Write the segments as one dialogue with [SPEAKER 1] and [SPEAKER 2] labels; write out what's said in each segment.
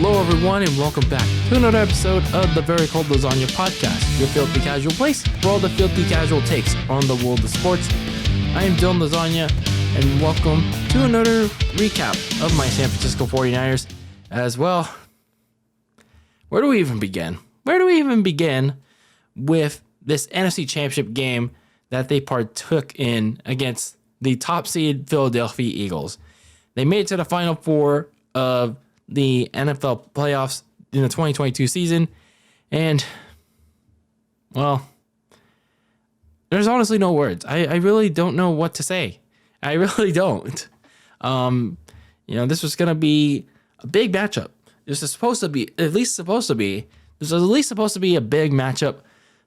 [SPEAKER 1] Hello, everyone, and welcome back to another episode of the Very Cold Lasagna podcast, your filthy casual place for all the filthy casual takes on the world of sports. I am DylanLasagna, and welcome to another recap of my San Francisco 49ers. As well, where do we even begin? Where do we even begin with this NFC Championship game that they partook in against the top seed Philadelphia Eagles? They made it to the Final Four of the NFL playoffs in the 2022 season, and, well, there's honestly no words. I really don't know what to say. I really don't. This was going to be a big matchup. There's supposed to be a big matchup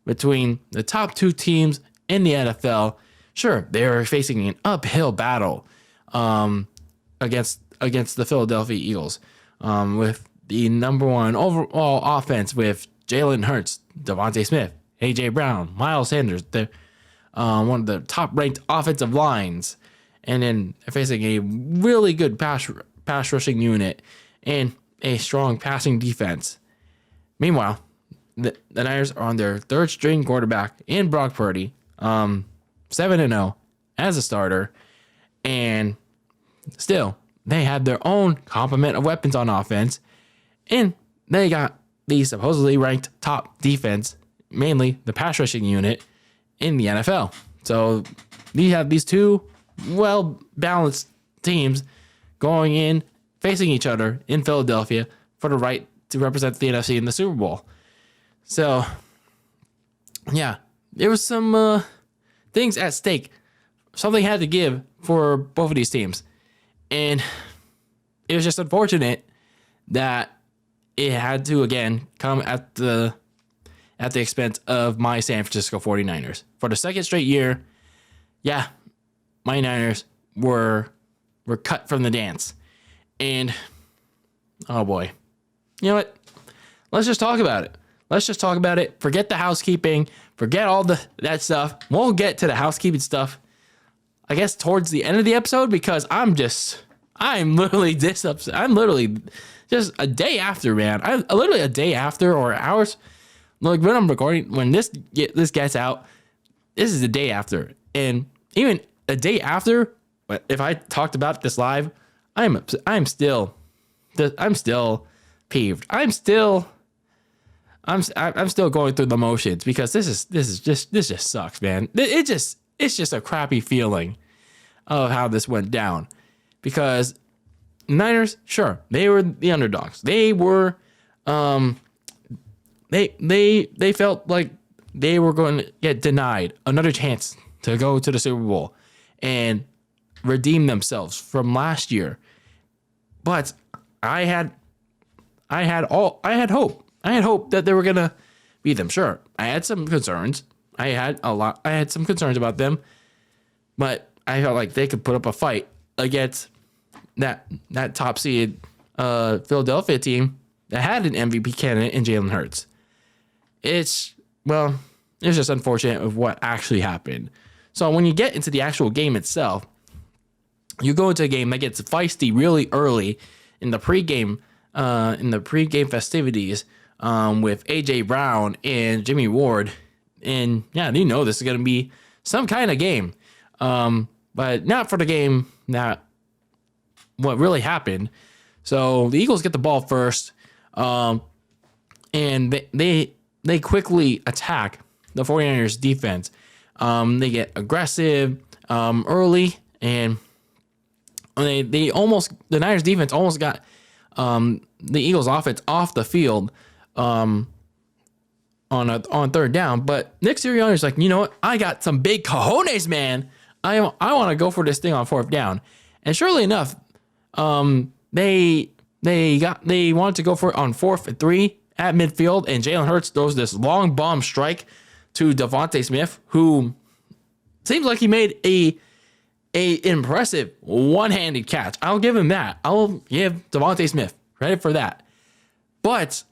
[SPEAKER 1] between the top two teams in the NFL. Sure, they were facing an uphill battle against the Philadelphia Eagles, with the number one overall offense with Jalen Hurts, Devontae Smith, A.J. Brown, Miles Sanders, one of the top-ranked offensive lines, and then facing a really good pass rushing unit and a strong passing defense. Meanwhile, the Niners are on their third-string quarterback in Brock Purdy, 7-0 as a starter, and still, they had their own complement of weapons on offense, and they got the supposedly ranked top defense, mainly the pass rushing unit in the NFL. So you have these two well-balanced teams going in, facing each other in Philadelphia for the right to represent the NFC in the Super Bowl. So, yeah, there was some things at stake. Something had to give for both of these teams. And it was just unfortunate that it had to, again, come at the expense of my San Francisco 49ers. For the second straight year, yeah, my Niners were cut from the dance. And, oh boy. You know what? Let's just talk about it. Forget the housekeeping. Forget all that stuff. We'll get to the housekeeping stuff, I guess, towards the end of the episode, because I'm literally this upset. I'm literally just a day after, man. I'm literally a day after, or hours. Like, when I'm recording, when this gets out, this is the day after. And even a day after, if I talked about this live, I'm still peeved. I'm still going through the motions, because this just sucks, man. It's just a crappy feeling of how this went down, because Niners, sure, they were the underdogs. They were, they felt like they were going to get denied another chance to go to the Super Bowl and redeem themselves from last year. But I had hope. I had hope that they were gonna beat them. Sure, I had some concerns. I had some concerns about them, but I felt like they could put up a fight against that top seed Philadelphia team that had an MVP candidate in Jalen Hurts. It's just unfortunate of what actually happened. So when you get into the actual game itself, you go into a game that gets feisty really early in the pregame festivities with A.J. Brown and Jimmy Ward. And yeah, you know this is going to be some kind of game. But not for the game that what really happened. So the Eagles get the ball first, and they quickly attack the 49ers defense. They get aggressive early, and the Niners defense almost got the Eagles offense off the field on third down. But Nick Sirianni's like, you know what? I got some big cojones, man. I want to go for this thing on fourth down. And surely enough, they wanted to go for it on 4th and 3 at midfield, and Jalen Hurts throws this long bomb strike to Devontae Smith, who seems like he made a impressive one-handed catch. I'll give him that. I'll give Devontae Smith credit for that. But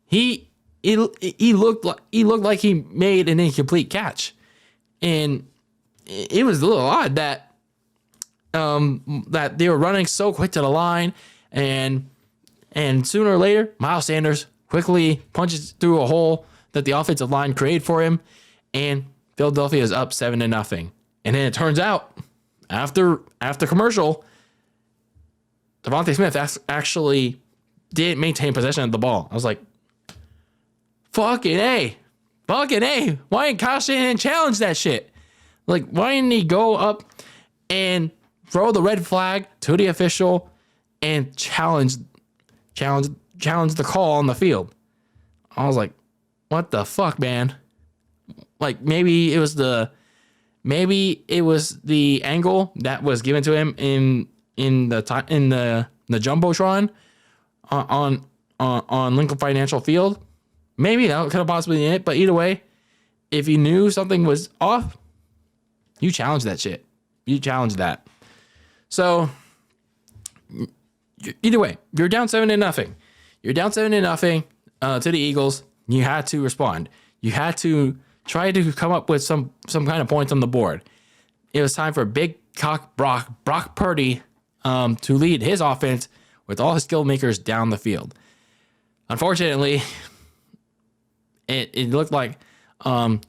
[SPEAKER 1] he looked like he made an incomplete catch, and it was a little odd that they were running so quick to the line, and And sooner or later, Miles Sanders quickly punches through a hole that the offensive line created for him, and Philadelphia is up 7-0. And then it turns out, after commercial, Devontae Smith actually didn't maintain possession of the ball. I was like, fucking A. Why didn't Kyle Shanahan challenge that shit? Like, why didn't he go up and throw the red flag to the official and challenge the call on the field? I was like, what the fuck, man? Like, maybe it was the angle that was given to him in the Jumbotron on Lincoln Financial Field. Maybe that could have possibly been it, but either way, if you knew something was off, you challenge that shit. You challenge that. So either way, you're down 7-0. You're down 7-0 to the Eagles. You had to respond. You had to try to come up with some kind of points on the board. It was time for big cock Brock Purdy to lead his offense with all his skill makers down the field. Unfortunately, it looked like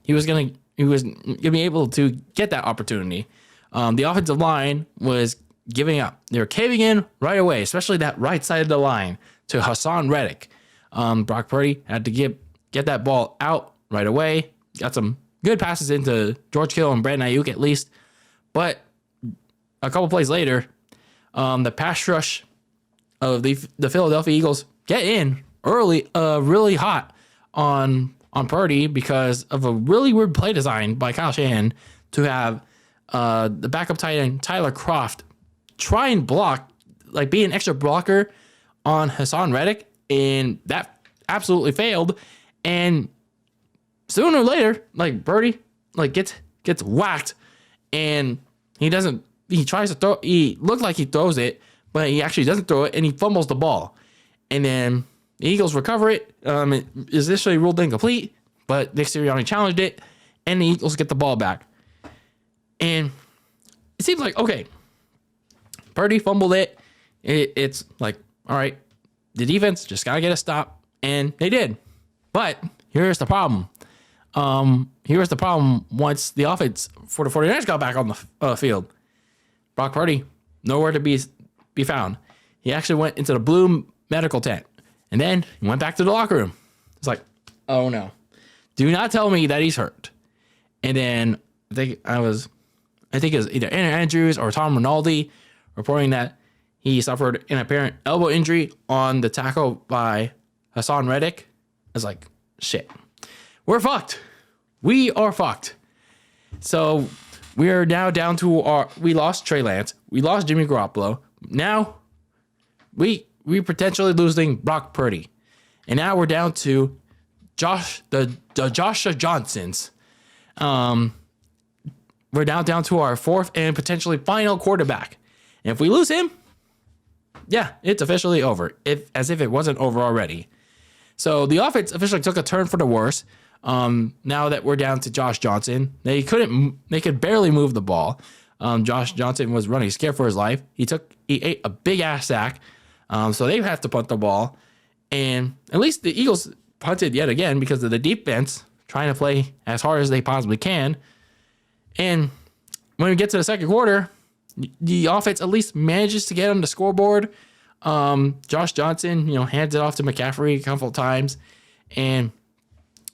[SPEAKER 1] he was gonna be able to get that opportunity. The offensive line was giving up. They were caving in right away, especially that right side of the line to Hassan Reddick. Brock Purdy had to get that ball out right away. Got some good passes into George Kittle and Brandon Ayuk at least. But a couple plays later, the pass rush of the Philadelphia Eagles get in early, really hot on Purdy because of a really weird play design by Kyle Shanahan to have the backup tight end Tyler Kroft try and block, like be an extra blocker on Hassan Reddick, and that absolutely failed. And sooner or later, like Purdy, like gets whacked, and he tries to throw. He looked like he throws it, but he actually doesn't throw it, and he fumbles the ball. And then the Eagles recover it. It is initially ruled incomplete, but Nick Sirianni challenged it, and the Eagles get the ball back. And it seems like, okay, Purdy fumbled it. It's like, all right, the defense just got to get a stop, and they did. But here's the problem. Once the offense for the 49ers got back on the field. Brock Purdy, nowhere to be found. He actually went into the blue medical tent, and then he went back to the locker room. It's like, oh no. Do not tell me that he's hurt. And then I think it was either Aaron Andrews or Tom Rinaldi reporting that he suffered an apparent elbow injury on the tackle by Hassan Reddick. I was like, shit. We're fucked. We are fucked. So we are now down to we lost Trey Lance. We lost Jimmy Garoppolo. Now we potentially losing Brock Purdy. And now we're down to the Joshua Johnsons. We're now down to our fourth and potentially final quarterback. And if we lose him, yeah, it's officially over. As if it wasn't over already. So the offense officially took a turn for the worse. Now that we're down to Josh Johnson, they could barely move the ball. Josh Johnson was running scared for his life. He ate a big ass sack. So they have to punt the ball. And at least the Eagles punted yet again because of the defense trying to play as hard as they possibly can. And when we get to the second quarter, the offense at least manages to get on the scoreboard. Josh Johnson, hands it off to McCaffrey a couple of times. And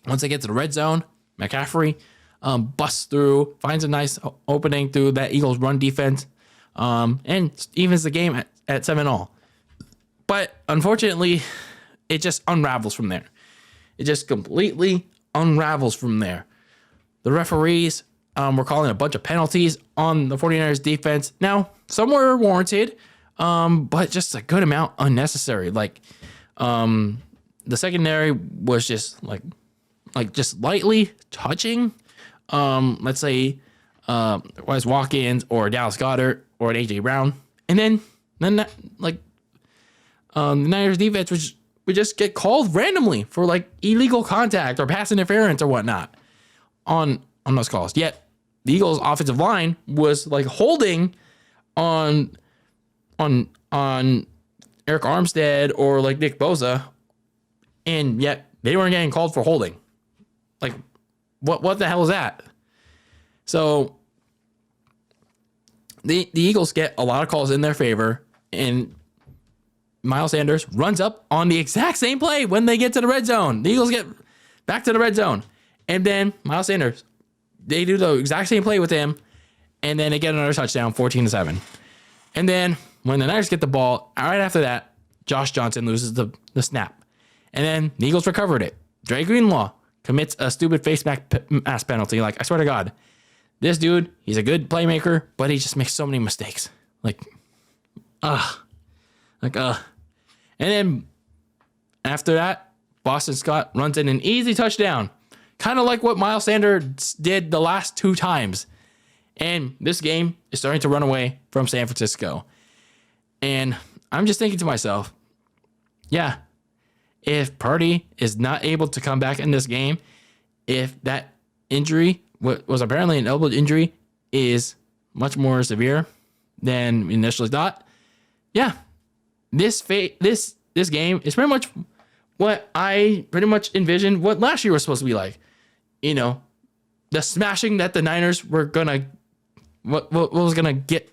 [SPEAKER 1] once they get to the red zone, McCaffrey busts through, finds a nice opening through that Eagles run defense, and evens the game at 7-7. But unfortunately, it just unravels from there. It just completely unravels from there. The referees were calling a bunch of penalties on the 49ers defense. Now, some were warranted, but just a good amount unnecessary. Like, the secondary was just like just lightly touching, let's say, was walk-ins or Dallas Goedert or an AJ Brown, and then that, the Niners defense would just get called randomly for like illegal contact or pass interference or whatnot on those calls. Yet the Eagles' offensive line was like holding on Eric Armstead or like Nick Bosa, and yet they weren't getting called for holding. Like, what the hell is that? So the Eagles get a lot of calls in their favor, and Miles Sanders runs up on the exact same play when they get to the red zone. The Eagles get back to the red zone, and then Miles Sanders, they do the exact same play with him, and then they get another touchdown, 14-7. And then when the Niners get the ball, right after that, Josh Johnson loses the snap. And then the Eagles recovered it. Dre Greenlaw commits a stupid face mask penalty. Like, I swear to God, this dude, he's a good playmaker, but he just makes so many mistakes. And then after that, Boston Scott runs in an easy touchdown. Kind of like what Miles Sanders did the last 2 times. And this game is starting to run away from San Francisco. And I'm just thinking to myself, yeah, if Purdy is not able to come back in this game, if that injury, what was apparently an elbow injury, is much more severe than we initially thought, yeah, this game is pretty much what I pretty much envisioned what last year was supposed to be like. You know, the smashing that the Niners were gonna, what was gonna get,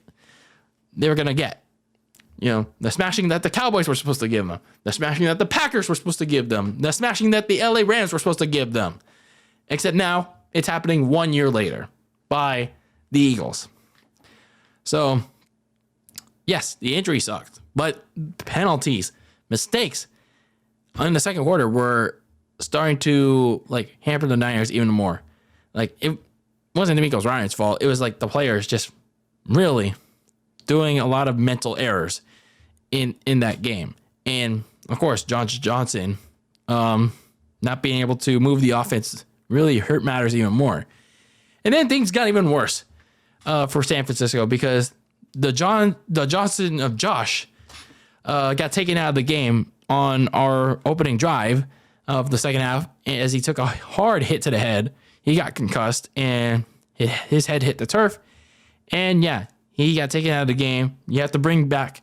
[SPEAKER 1] they were gonna get. You know, the smashing that the Cowboys were supposed to give them, the smashing that the Packers were supposed to give them, the smashing that the LA Rams were supposed to give them. Except now it's happening 1 year later by the Eagles. So, yes, the injury sucked, but penalties, mistakes in the second quarter were starting to like hamper the Niners even more. Like, it wasn't DeMeco Ryans' fault. It was like the players just really doing a lot of mental errors in that game. And of course, Josh Johnson not being able to move the offense really hurt matters even more. And then things got even worse for San Francisco because the Johnson of Josh got taken out of the game on our opening drive of the second half as he took a hard hit to the head. He got concussed and his head hit the turf. And yeah, he got taken out of the game. You have to bring back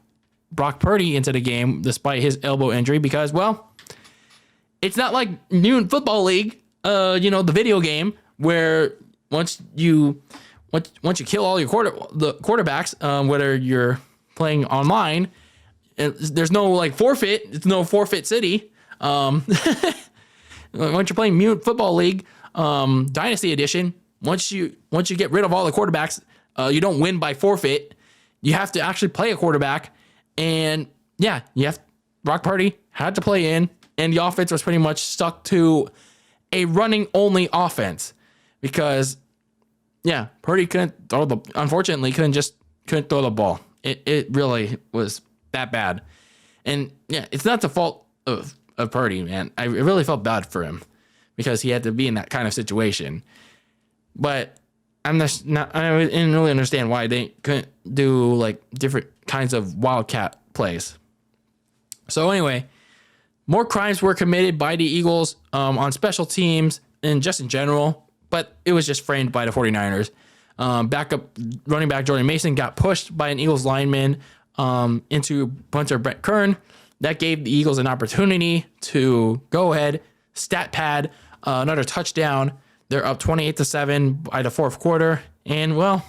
[SPEAKER 1] Brock Purdy into the game despite his elbow injury because, well, it's not like Mutant Football League, the video game where once you kill all your quarterbacks, whether you're playing online, there's no like forfeit. It's no forfeit city. Once you're playing Mutant Football League, Dynasty Edition, once you get rid of all the quarterbacks, you don't win by forfeit. You have to actually play a quarterback. And yeah, Brock Purdy had to play in, and the offense was pretty much stuck to a running only offense because yeah, Purdy unfortunately couldn't throw the ball. It really was that bad. And yeah, it's not the fault of Purdy, man. I really felt bad for him because he had to be in that kind of situation. But I didn't really understand why they couldn't do like different kinds of wildcat plays. So anyway, more crimes were committed by the Eagles on special teams and just in general, but it was just framed by the 49ers. Backup running back Jordan Mason got pushed by an Eagles lineman into punter Brett Kern. That gave the Eagles an opportunity to go ahead, stat pad, another touchdown. They're up 28-7 by the fourth quarter. And, well,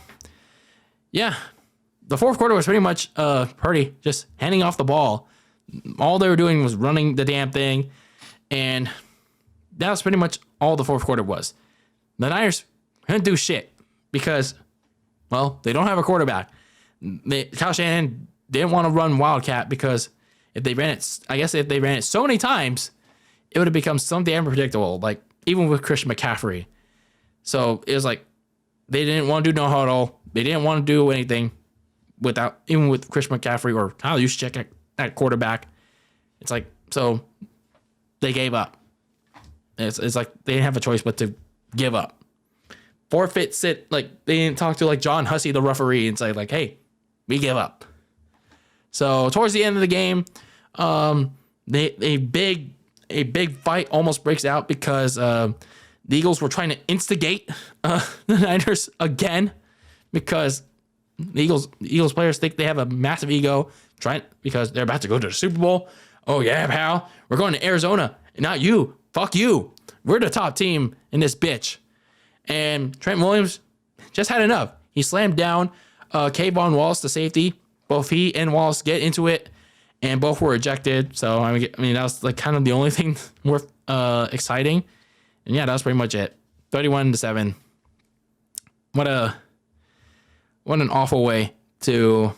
[SPEAKER 1] yeah, the fourth quarter was pretty much Purdy just handing off the ball. All they were doing was running the damn thing. And that was pretty much all the fourth quarter was. The Niners couldn't do shit because, well, they don't have a quarterback. Kyle Shanahan didn't want to run Wildcat because if they ran it so many times, it would have become something unpredictable, like even with Christian McCaffrey. So it was like they didn't want to do no huddle. They didn't want to do anything even with Christian McCaffrey or Kyle Juszczyk at quarterback. It's like, so they gave up. It's like they didn't have a choice but to give up. Forfeit, sit, like they didn't talk to like John Hussey, the referee, and say like, hey, we give up. So towards the end of the game, a big fight almost breaks out because the Eagles were trying to instigate the Niners again because Eagles players think they have a massive ego because they're about to go to the Super Bowl. Oh yeah, pal, we're going to Arizona, and not you. Fuck you. We're the top team in this bitch. And Trent Williams just had enough. He slammed down Kayvon Wallace, the safety. Both he and Wallace get into it, and both were ejected. So I mean that was like kind of the only thing worth exciting. And yeah, that was pretty much it. 31-7. What an awful way to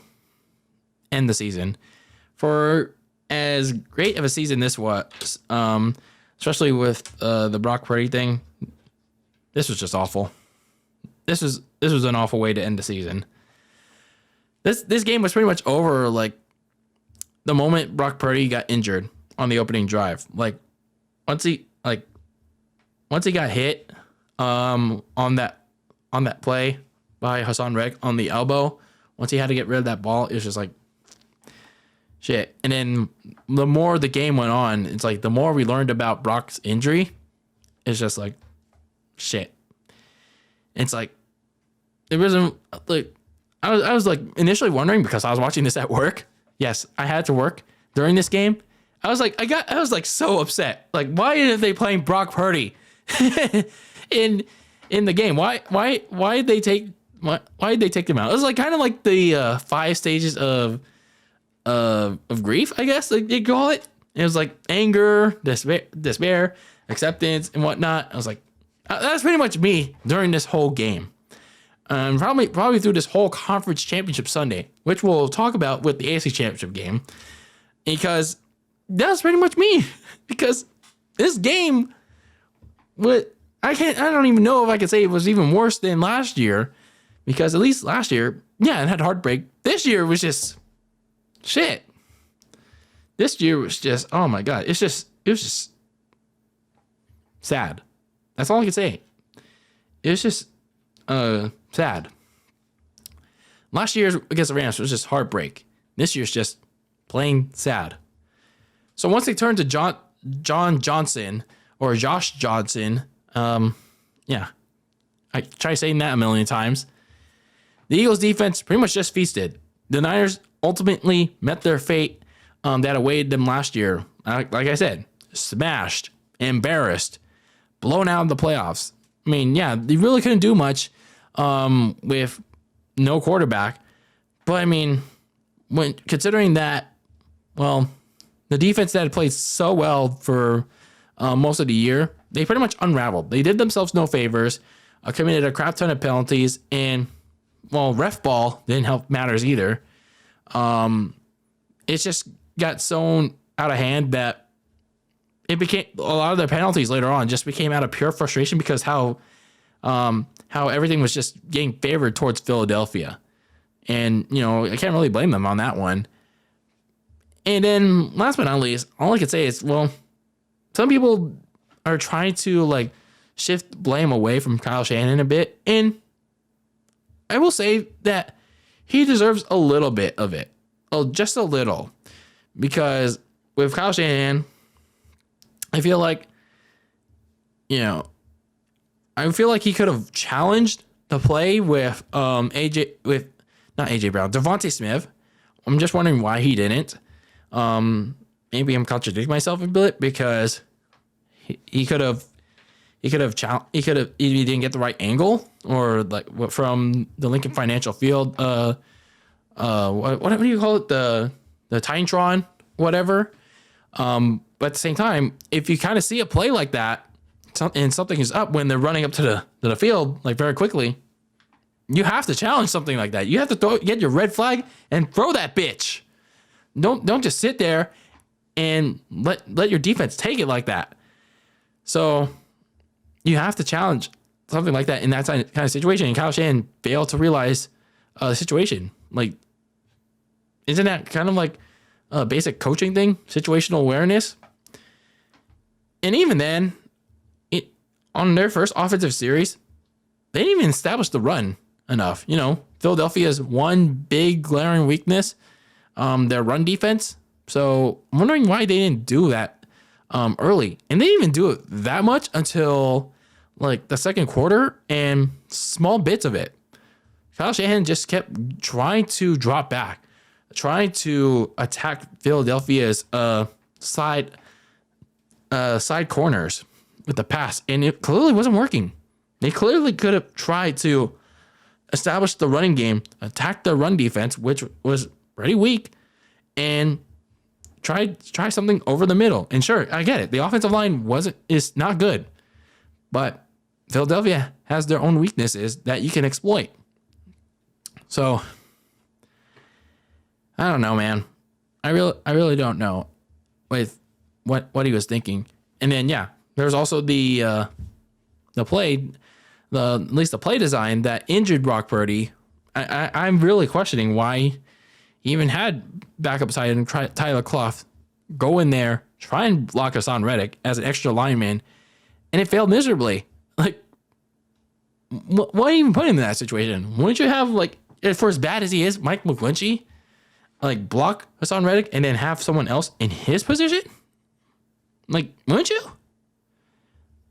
[SPEAKER 1] end the season. For as great of a season this was, especially with the Brock Purdy thing, this was just awful. This was an awful way to end the season. This game was pretty much over like the moment Brock Purdy got injured on the opening drive. Like once he got hit on that play by Hassan Reddick on the elbow, once he had to get rid of that ball, it was just like shit. And then the more the game went on, it's like the more we learned about Brock's injury, it's just like shit. It's like it wasn't like I was like initially wondering because I was watching this at work. Yes, I had to work during this game. I was like so upset. Like, why are they playing Brock Purdy in the game? Why did they take him out? It was like kind of like the 5 stages of grief, I guess like they call it. It was like anger, despair, acceptance, and whatnot. I was like, that's pretty much me during this whole game. Probably through this whole conference championship Sunday, which we'll talk about with the NFC Championship game, because that's pretty much me. Because this game, I don't even know if I could say it was even worse than last year, because at least last year, yeah, it had heartbreak. This year was just shit. This year was just, oh my God, it was just sad. That's all I can say. It was just sad. Last year's against the Rams was just heartbreak. This year's just plain sad. So once they turned to John Johnson or Josh Johnson, yeah, I try saying that a million times. The Eagles defense pretty much just feasted. The Niners ultimately met their fate that awaited them last year. Like I said, smashed, embarrassed, blown out in the playoffs. I mean, yeah, they really couldn't do much with no quarterback. But I mean, when considering that, well, the defense that had played so well for most of the year, they pretty much unraveled. They did themselves no favors, committed a crap ton of penalties, and well, ref ball didn't help matters either. It just got so out of hand that it became a lot of their penalties later on just became out of pure frustration because how everything was just getting favored towards Philadelphia. And, you know, I can't really blame them on that one. And then last but not least, all I can say is, well, some people are trying to like shift blame away from Kyle Shanahan a bit. And I will say that he deserves a little bit of it. Oh, just a little. Because with Kyle Shanahan, I feel like, you know, I feel like he could have challenged the play with not AJ Brown, Devontae Smith. I'm just wondering why he didn't. Maybe I'm contradicting myself a bit because he could have he didn't get the right angle or like from the Lincoln Financial Field. What do you call it? The Titantron, whatever. But at the same time, if you kind of see a play like that and something is up when they're running up to the field like very quickly, you have to challenge something like that. You have to get your red flag and throw that bitch. Don't just sit there and let your defense take it like that. So you have to challenge something like that in that kind of situation. And Kyle Shanahan failed to realize the situation. Like, isn't that kind of like a basic coaching thing? Situational awareness. And even then, on their first offensive series, they didn't even establish the run enough. You know, Philadelphia's one big glaring weakness, their run defense. So I'm wondering why they didn't do that early. And they didn't even do it that much until like the second quarter and small bits of it. Kyle Shanahan just kept trying to drop back, trying to attack Philadelphia's side corners with the pass, and it clearly wasn't working. They clearly could have tried to establish the running game, attack the run defense, which was pretty weak, and try something over the middle. And sure, I get it. The offensive line is not good, but Philadelphia has their own weaknesses that you can exploit. So I don't know, man. I really don't know with what he was thinking. And then there's also the play design that injured Brock Purdy. I'm really questioning why he even had backup tight end Tyler Clough go in there, try and block Hassan Reddick as an extra lineman, and it failed miserably. Like, why even put him in that situation? Wouldn't you have, like, for as bad as he is, Mike McGlinchey, like, block Hassan Reddick and then have someone else in his position? Like, wouldn't you?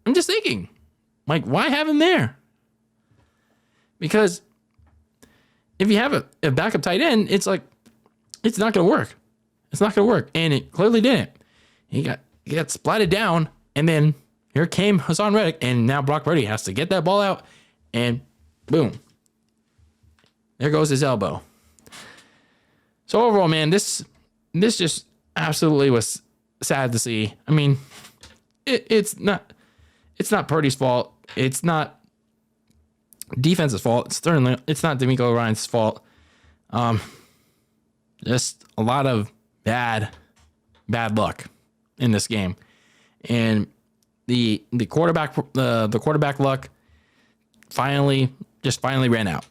[SPEAKER 1] I'm just thinking, like, why have him there? Because if you have a backup tight end, it's like, it's not going to work. It's not going to work. And it clearly didn't. He got splatted down, and then here came Hassan Reddick, and now Brock Purdy has to get that ball out, and boom. There goes his elbow. So overall, man, this just absolutely was sad to see. I mean, it's not Purdy's fault. It's not defense's fault. It's not D'Amico Ryan's fault. Just a lot of bad luck in this game, and the quarterback luck finally ran out.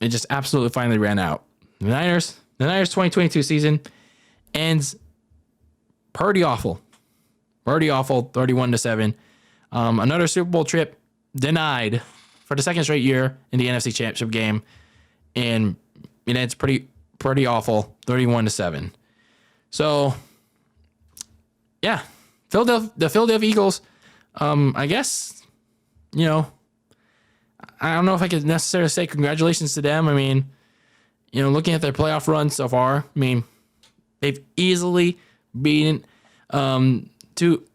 [SPEAKER 1] It just absolutely finally ran out. The Niners 2022 season ends pretty awful. 31-7. Another Super Bowl trip denied for the second straight year in the NFC Championship game, and it ends pretty awful, 31-7. So, yeah, the Philadelphia Eagles. I guess, I don't know if I could necessarily say congratulations to them. I mean, looking at their playoff run so far, I mean, they've easily beaten two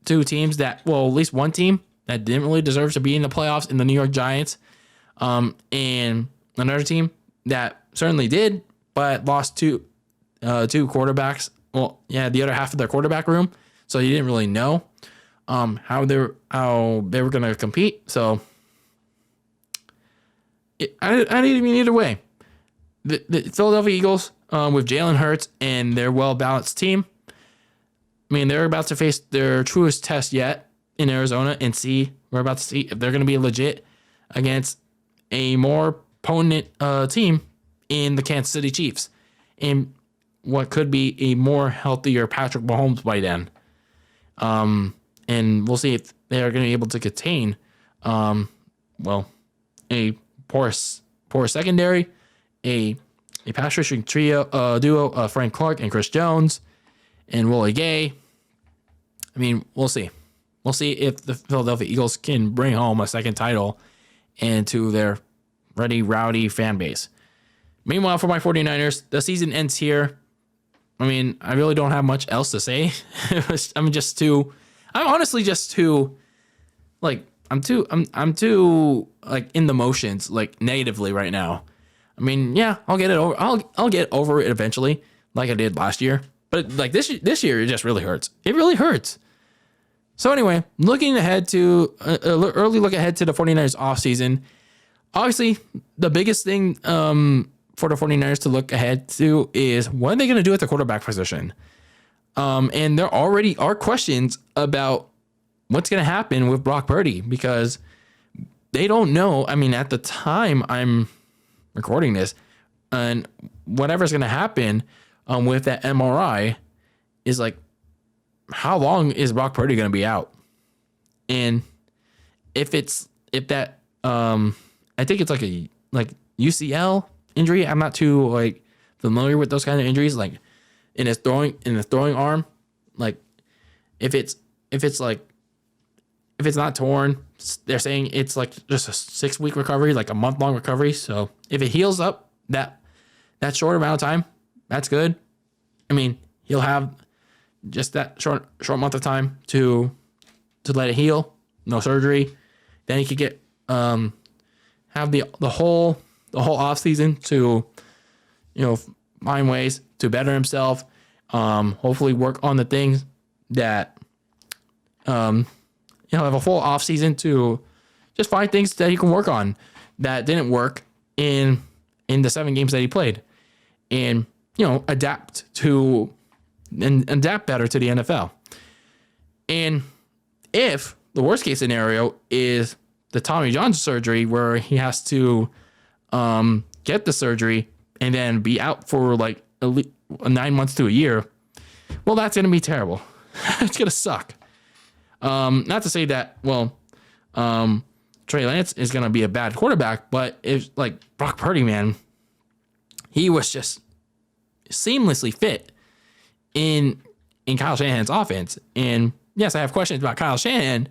[SPEAKER 1] teams at least one team that didn't really deserve to be in the playoffs in the New York Giants, and another team that certainly did, but lost two quarterbacks. Well, yeah, the other half of their quarterback room, so you didn't really know how they were going to compete. So I didn't mean either way. The Philadelphia Eagles, with Jalen Hurts and their well-balanced team, I mean, they're about to face their truest test yet in Arizona, and we're about to see if they're going to be legit against a more potent team in the Kansas City Chiefs, and what could be a more healthier Patrick Mahomes by then. And we'll see if they are going to be able to contain, a poor secondary, a pass rushing duo, Frank Clark and Chris Jones, and Willie Gay. I mean, we'll see. We'll see if the Philadelphia Eagles can bring home a second title into their ready, rowdy fan base. Meanwhile, for my 49ers, the season ends here. I mean, I really don't have much else to say. I'm honestly just too, like, I'm too like in the motions, like negatively right now. I mean, yeah, I'll get it over. I'll get over it eventually, like I did last year. But like this year, it just really hurts. It really hurts. So anyway, looking ahead to early look ahead to the 49ers offseason. Obviously, the biggest thing for the 49ers to look ahead to is what are they going to do at the quarterback position? And there already are questions about what's going to happen with Brock Purdy because they don't know. I mean, at the time I'm recording this, and whatever's going to happen with that MRI is like, how long is Brock Purdy going to be out? And I think it's like a UCL injury. I'm not too like familiar with those kind of injuries. Like in his throwing arm, like if it's not torn, they're saying it's like just a 6-week recovery, like a month-long recovery. So if it heals up that short amount of time, that's good. I mean, he'll have just that short month of time to let it heal, no surgery. Then he could get have the whole off season to find ways to better himself. Hopefully work on the things that have a full off season to just find things that he can work on that didn't work in the 7 games that he played, and adapt better to the NFL. And if the worst case scenario is the Tommy John surgery, where he has to get the surgery and then be out for like 9 months to a year, well, that's going to be terrible. It's going to suck. Not to say that, Trey Lance is going to be a bad quarterback, but it's like Brock Purdy, man, he was just seamlessly fit in Kyle Shanahan's offense. And yes, I have questions about Kyle Shanahan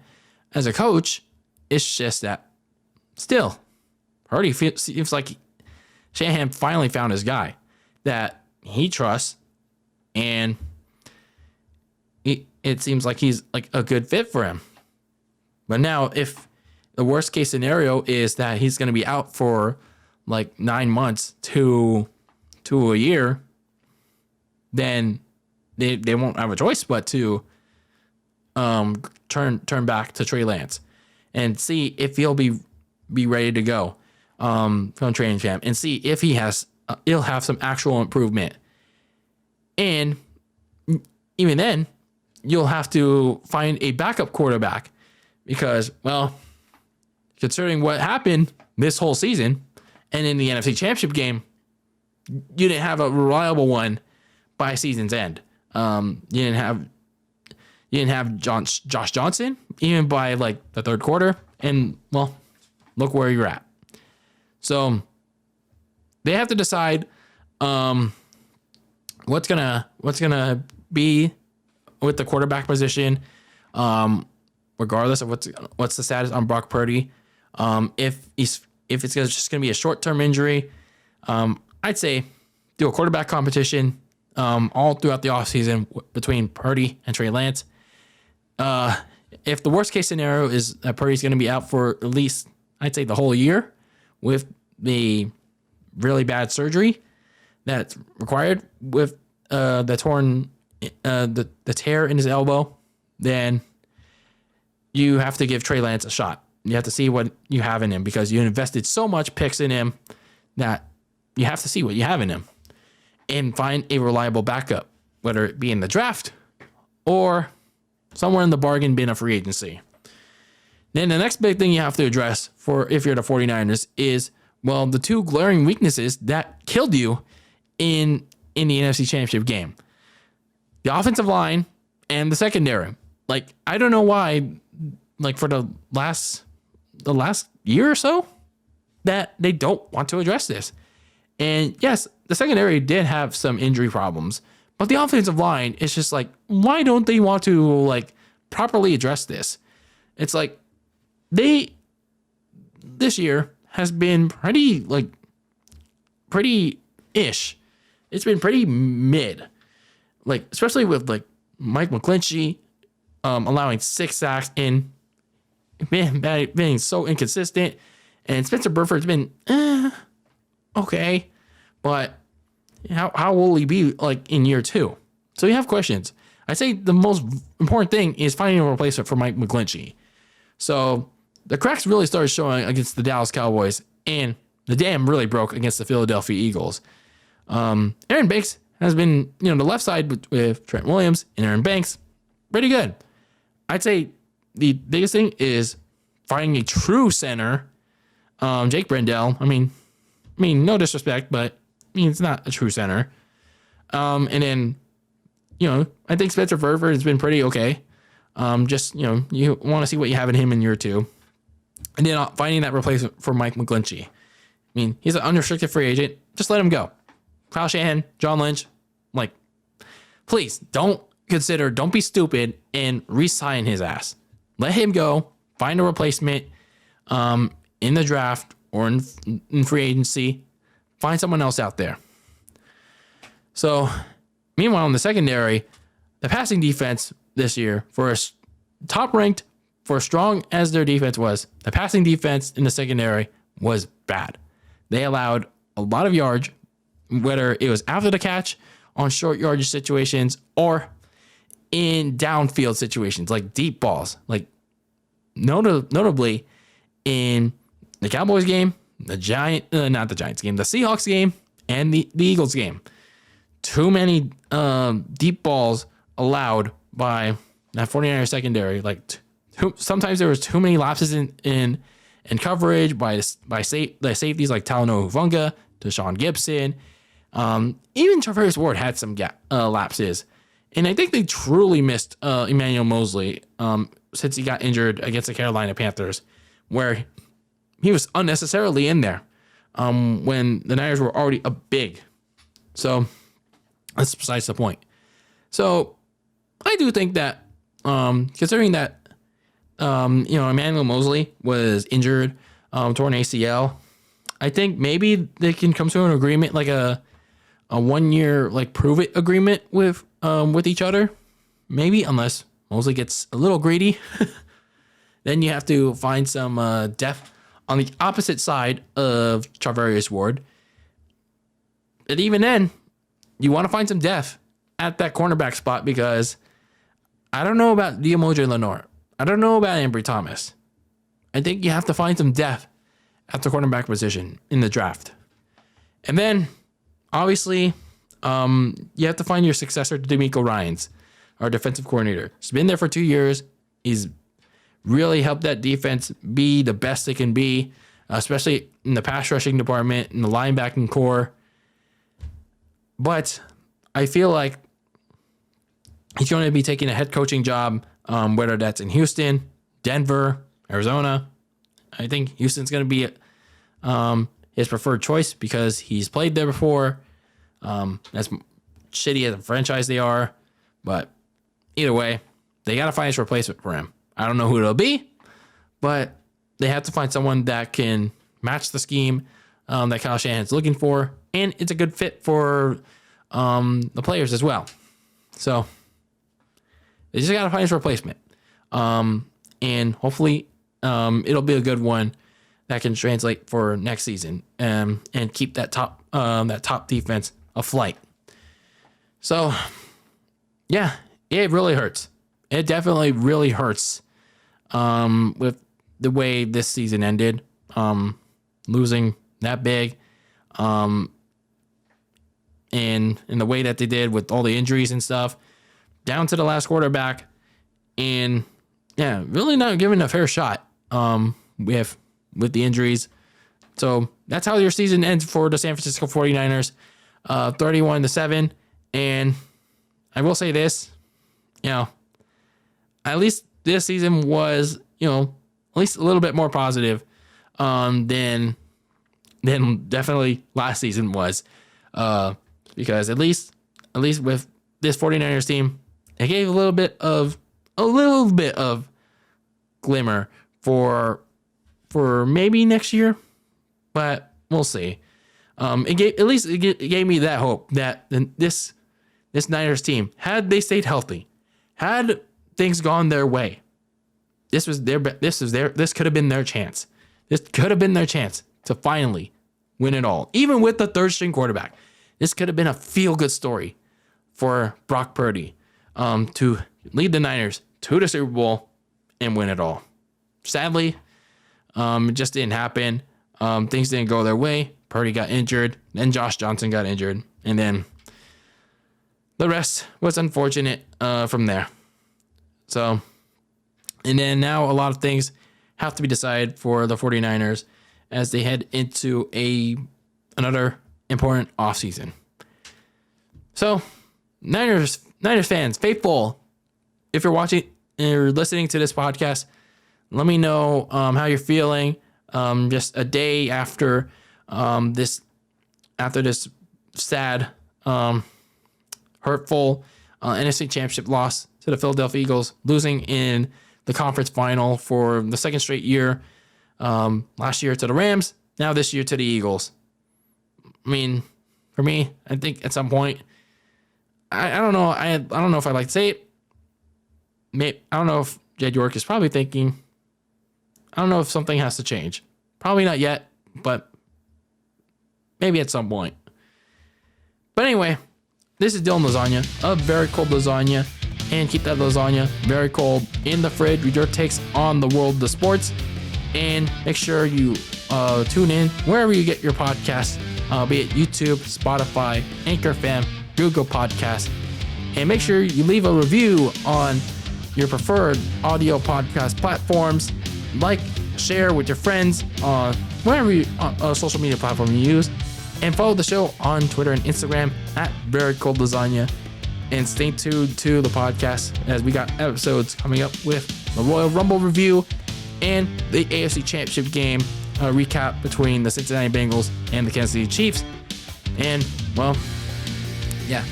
[SPEAKER 1] as a coach. It's just that still, Purdy seems like Shanahan finally found his guy that he trusts, and it seems like he's like a good fit for him. But now, if the worst case scenario is that he's going to be out for like 9 months to a year, then they won't have a choice but to turn back to Trey Lance and see if he'll be ready to go from training camp, and see if he'll have some actual improvement. And even then, you'll have to find a backup quarterback because, well, considering what happened this whole season and in the NFC Championship game, you didn't have a reliable one by season's end. You didn't have Josh Johnson even by like the third quarter, and well, look where you're at. So they have to decide what's gonna be with the quarterback position, regardless of what's the status on Brock Purdy. If it's just gonna be a short-term injury, I'd say do a quarterback competition all throughout the offseason between Purdy and Trey Lance. If the worst case scenario is that Purdy's going to be out for at least, I'd say, the whole year with the really bad surgery that's required with the tear in his elbow, then you have to give Trey Lance a shot. You have to see what you have in him because you invested so much picks in him that you have to see what you have in him and find a reliable backup, whether it be in the draft or somewhere in the bargain bin of free agency. Then the next big thing you have to address for if you're the 49ers is, well, the two glaring weaknesses that killed you in the NFC Championship game. The offensive line and the secondary. Like, I don't know why, like for the last year or so, that they don't want to address this. And yes, the secondary did have some injury problems, but the offensive line is just like, why don't they want to like properly address this? It's like this year has been pretty ish. It's been pretty mid, like especially with like Mike McGlinchey allowing 6 sacks in, being so inconsistent, and Spencer Burford's been okay, but how will he be like in year 2? So you have questions. I say the most important thing is finding a replacement for Mike McGlinchey. So the cracks really started showing against the Dallas Cowboys, and the dam really broke against the Philadelphia Eagles. Aaron Banks has been, the left side with Trent Williams and Aaron Banks, pretty good. I'd say the biggest thing is finding a true center. Jake Brendel. I mean, no disrespect, but it's not a true center. And then, I think Spencer Burford has been pretty okay. You want to see what you have in him in year 2. And then finding that replacement for Mike McGlinchey. He's an unrestricted free agent. Just let him go. Kyle Shanahan, John Lynch, please don't be stupid and re-sign his ass. Let him go. find a replacement in the draft or in free agency. Find someone else out there. So, meanwhile, in the secondary, the passing defense this year, for a top ranked, for as strong as their defense was, the passing defense in the secondary was bad. They allowed a lot of yards, whether it was after the catch, on short yardage situations, or in downfield situations, like deep balls. Like, notably, in the Cowboys game, the Seahawks game, and the Eagles game. Too many deep balls allowed by that 49ers secondary. Like, sometimes there was too many lapses in coverage by the safeties like Talanoa Hufanga, Deshaun Gibson. Even Travis Ward had some lapses. And I think they truly missed Emmanuel Mosley since he got injured against the Carolina Panthers, where he was unnecessarily in there when the Niners were already up big. So that's besides the point. So I do think that considering that Emmanuel Mosley was injured, torn ACL, I think maybe they can come to an agreement, like a 1 year like prove it agreement with each other. Maybe, unless Mosley gets a little greedy. Then you have to find some depth on the opposite side of Charvarius Ward. And even then, you want to find some depth at that cornerback spot, because I don't know about Diamoje Lenore. I don't know about Ambry Thomas. I think you have to find some depth at the cornerback position in the draft. And then, obviously, you have to find your successor to DeMeco Ryans, our defensive coordinator. He's been there for 2 years. He's really helped that defense be the best it can be, especially in the pass rushing department, in the linebacking core. But I feel like he's going to be taking a head coaching job, whether that's in Houston, Denver, Arizona. I think Houston's going to be his preferred choice because he's played there before. As shitty as a franchise they are, but either way, they got to find his replacement for him. I don't know who it'll be, but they have to find someone that can match the scheme that Kyle Shanahan's looking for, and it's a good fit for the players as well. So they just got to find his replacement, and hopefully it'll be a good one that can translate for next season and keep that top defense afloat. So yeah, it really hurts. It definitely really hurts with the way this season ended, losing that big, and in the way that they did with all the injuries and stuff, down to the last quarterback, and yeah, really not given a fair shot with the injuries. So that's how your season ends for the San Francisco 49ers, 31-7. And I will say this, at least this season was, at least a little bit more positive than definitely last season was. Because at least with this 49ers team, it gave a little bit of glimmer for maybe next year, but we'll see. It gave me that hope that this Niners team, had they stayed healthy, had things gone their way, this could have been their chance. This could have been their chance to finally win it all. Even with the third string quarterback, this could have been a feel-good story for Brock Purdy to lead the Niners to the Super Bowl and win it all. Sadly, it just didn't happen. Things didn't go their way. Purdy got injured. Then Josh Johnson got injured. And then the rest was unfortunate from there. So, and then now a lot of things have to be decided for the 49ers as they head into another important offseason. So, Niners fans, faithful, if you're watching or listening to this podcast, let me know how you're feeling just a day after this sad, hurtful NFC Championship loss to the Philadelphia Eagles, losing in the conference final for the second straight year. Last year to the Rams, now this year to the Eagles. I mean, for me, I think at some point, I don't know. I don't know if I'd like to say it. I don't know if Jed York is probably thinking, I don't know if something has to change. Probably not yet, but maybe at some point. But anyway, this is Dylan Lasagna, a very cold lasagna. And keep that lasagna very cold in the fridge with your takes on the world of the sports. And make sure you tune in wherever you get your podcasts, be it YouTube, Spotify, Anchor FM, Google Podcasts. And make sure you leave a review on your preferred audio podcast platforms. Like, share with your friends on whatever social media platform you use. And follow the show on Twitter and Instagram at Very Cold Lasagna. And stay tuned to the podcast as we got episodes coming up with the Royal Rumble review and the AFC Championship Game recap between the Cincinnati Bengals and the Kansas City Chiefs. And, well, yeah,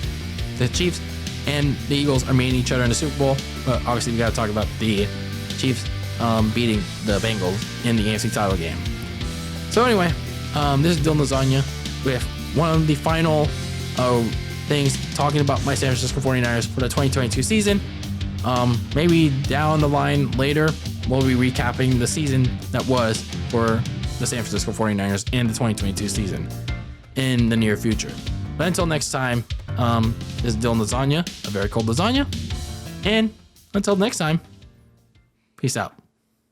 [SPEAKER 1] the Chiefs and the Eagles are meeting each other in the Super Bowl. But obviously, we got to talk about the Chiefs beating the Bengals in the NFC Title Game. So anyway, this is Dylan Lasagna with one of the final things talking about my San Francisco 49ers for the 2022 season. Maybe down the line later, we'll be recapping the season that was for the San Francisco 49ers in the 2022 season in the near future. But until next time, this is Dylan Lasagna, a very cold lasagna. And until next time, peace out.